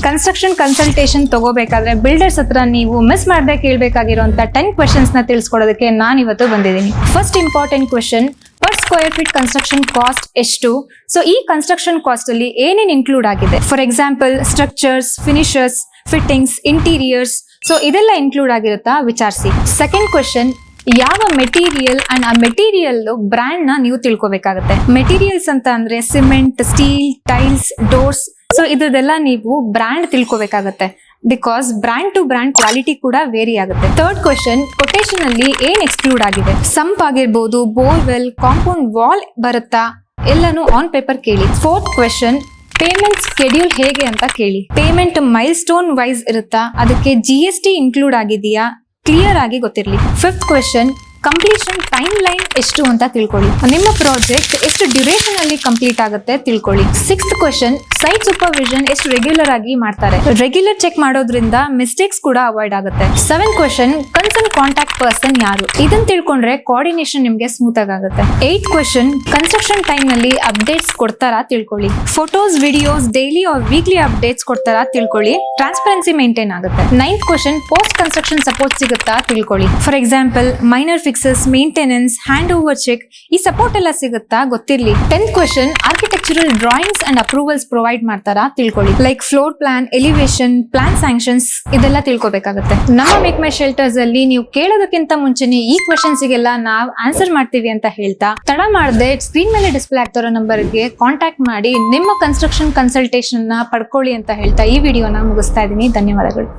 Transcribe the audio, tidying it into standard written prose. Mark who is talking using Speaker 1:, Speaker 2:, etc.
Speaker 1: Construction consultation ತಗೋಬೇಕಾದ್ರೆ builders ಹತ್ರ ನೀವು ಮಿಸ್ ಮಾಡದೆ ಕೇಳಬೇಕಾಗಿರುವಂತ 10 ಕ್ವೆಶನ್ಸ್ ನ ತಿಳಿಸ್ಕೊಡೋದಕ್ಕೆ ನಾನು ಇವತ್ತು ಬಂದಿದ್ದೀನಿ. First important question, per square feet construction cost ಎಷ್ಟು? ಸೊ ಈ ಕನ್ಸ್ಟ್ರಕ್ಷನ್ ಕಾಸ್ಟ್ ಅಲ್ಲಿ ಏನೇನು ಇನ್ಕ್ಲೂಡ್ ಆಗಿದೆ? For example structures, finishers, fittings, interiors, so ಇದೆಲ್ಲ ಇನ್ಕ್ಲೂಡ್ ಆಗಿರುತ್ತಾ ವಿಚಾರಿಸಿ. ಸೆಕೆಂಡ್ ಕ್ವೆಶನ್, ಯಾವ ಮೆಟೀರಿಯಲ್ ಅಂಡ್ ಆ ಮೆಟೀರಿಯಲ್ ಬ್ರ್ಯಾಂಡ್ ನ ನೀವು ತಿಳ್ಕೊಬೇಕಾಗುತ್ತೆ. ಮೆಟೀರಿಯಲ್ಸ್ ಅಂತ ಅಂದ್ರೆ cement, steel, tiles, doors, so ಇದೆಲ್ಲ ನೀವು ಬ್ರ್ಯಾಂಡ್ ತಿಳ್ಕೊಬೇಕಾಗತ್ತೆ. Because brand to brand quality ಕೂಡ ವೇರಿ ಆಗುತ್ತೆ. ಥರ್ಡ್ ಕ್ವೆಶನ್, ಕೊಟೇಶನ್ ಅಲ್ಲಿ ಏನ್ ಎಕ್ಸ್ಕ್ಲೂಡ್ ಆಗಿದೆ? ಸಂಪ್ ಆಗಿರ್ಬೋದು, ಬೋರ್ವೆಲ್, ಕಾಂಪೌಂಡ್ ವಾಲ್ ಬರುತ್ತಾ, ಎಲ್ಲಾನು ಆನ್ ಪೇಪರ್ ಕೇಳಿ. ಫೋರ್ತ್ ಕ್ವೆಶನ್, ಪೇಮೆಂಟ್ ಸ್ಕೆಡ್ಯೂಲ್ ಹೇಗೆ ಅಂತ ಕೇಳಿ. ಪೇಮೆಂಟ್ ಮೈಲ್ ಸ್ಟೋನ್ ವೈಸ್ ಇರುತ್ತಾ, ಅದಕ್ಕೆ GST ಇನ್ಕ್ಲೂಡ್ ಆಗಿದೆಯಾ, ಕ್ಲಿಯರ್ ಆಗಿ ಗೊತ್ತಿರಲಿ. Fifth question, completion time line ಎಷ್ಟು ಅಂತ ತಿಳ್ಕೊಳ್ಳಿ. ನಿಮ್ಮ ಪ್ರಾಜೆಕ್ಟ್ ಎಷ್ಟು ಡ್ಯೂರೇಷನ್ ಅಲ್ಲಿ ಕಂಪ್ಲೀಟ್ ಆಗುತ್ತೆ ತಿಳ್ಕೊಳ್ಳಿ. ಸಿಕ್ಸ್ತ್ ಕ್ವೆಶನ್, ಸೈಟ್ ಸೂಪರ್ವಿಷನ್ ಎಷ್ಟು ರೆಗ್ಯುಲರ್ ಆಗಿ ಮಾಡ್ತಾರೆ? ರೆಗ್ಯುಲರ್ ಚೆಕ್ ಮಾಡೋದ್ರಿಂದ ಮಿಸ್ಟೇಕ್ಸ್ ಕೂಡ ಅವಾಯ್ಡ್ ಆಗುತ್ತೆ. Seventh question, concern contact person ಯಾರು? ಇದನ್ನ ತಿಳ್ಕೊಂಡ್ರೆ ಕೋಆರ್ಡಿನೇಷನ್ ನಿಮ್ಗೆ ಸ್ಮೂತ್ ಆಗುತ್ತೆ. ಏಟ್ ಕ್ವೆಶನ್, ಕನ್ಸ್ಟ್ರಕ್ಷನ್ ಟೈಮ್ ನಲ್ಲಿ ಅಪ್ಡೇಟ್ಸ್ ಕೊಡ್ತಾರಾ ತಿಳ್ಕೊಳ್ಳಿ. Photos, videos, daily or weekly updates ಕೊಡ್ತಾರಾ ತಿಳ್ಕೊಳ್ಳಿ. ಟ್ರಾನ್ಸ್ಪರೆನ್ಸಿ ಮೇಂಟೈನ್ ಆಗುತ್ತೆ. Ninth question, post construction support ಸಿಗುತ್ತಾ ತಿಳ್ಕೊಳ್ಳಿ. For example minor fixes, maintenance, hand over check, ಈ ಸಪೋರ್ಟ್ ಎಲ್ಲ ಸಿಗುತ್ತಾ ಗೊತ್ತಿರ್ಲಿ. 10th question, architectural drawings and approvals provide ಮಾಡ್ತಾರಾ ತಿಳ್ಕೊಳ್ಳಿ. Like floor plan, elevation, plan sanctions, ಇದೆಲ್ಲ ತಿಳ್ಕೊಬೇಕಾಗುತ್ತೆ. ನಮ್ಮ ಮೇಕ್ ಮೈ ಶೆಲ್ಟರ್ಸ್ ಅಲ್ಲಿ ನೀವು ಕೇಳೋದಕ್ಕಿಂತ ಮುಂಚೆನೆ ಈ ಕ್ವೆಶನ್ಸ್ ಗೆಲ್ಲ ನಾವು ಆನ್ಸರ್ ಮಾಡ್ತೀವಿ ಅಂತ ಹೇಳ್ತಾ, ತಡ ಮಾಡದೆ ಸ್ಕ್ರೀನ್ ಮೇಲೆ ಡಿಸ್ಪ್ಲೇ ಆಗ್ತಿರೋ ನಂಬರ್ಗೆ ಕಾಂಟ್ಯಾಕ್ಟ್ ಮಾಡಿ ನಿಮ್ಮ ಕನ್ಸ್ಟ್ರಕ್ಷನ್ ಕನ್ಸಲ್ಟೇಷನ್ ನ ಪಡ್ಕೊಳ್ಳಿ ಅಂತ ಹೇಳ್ತಾ ಈ ವಿಡಿಯೋನ ಮುಗಿಸ್ತಾ ಇದ್ದೀನಿ. ಧನ್ಯವಾದಗಳು.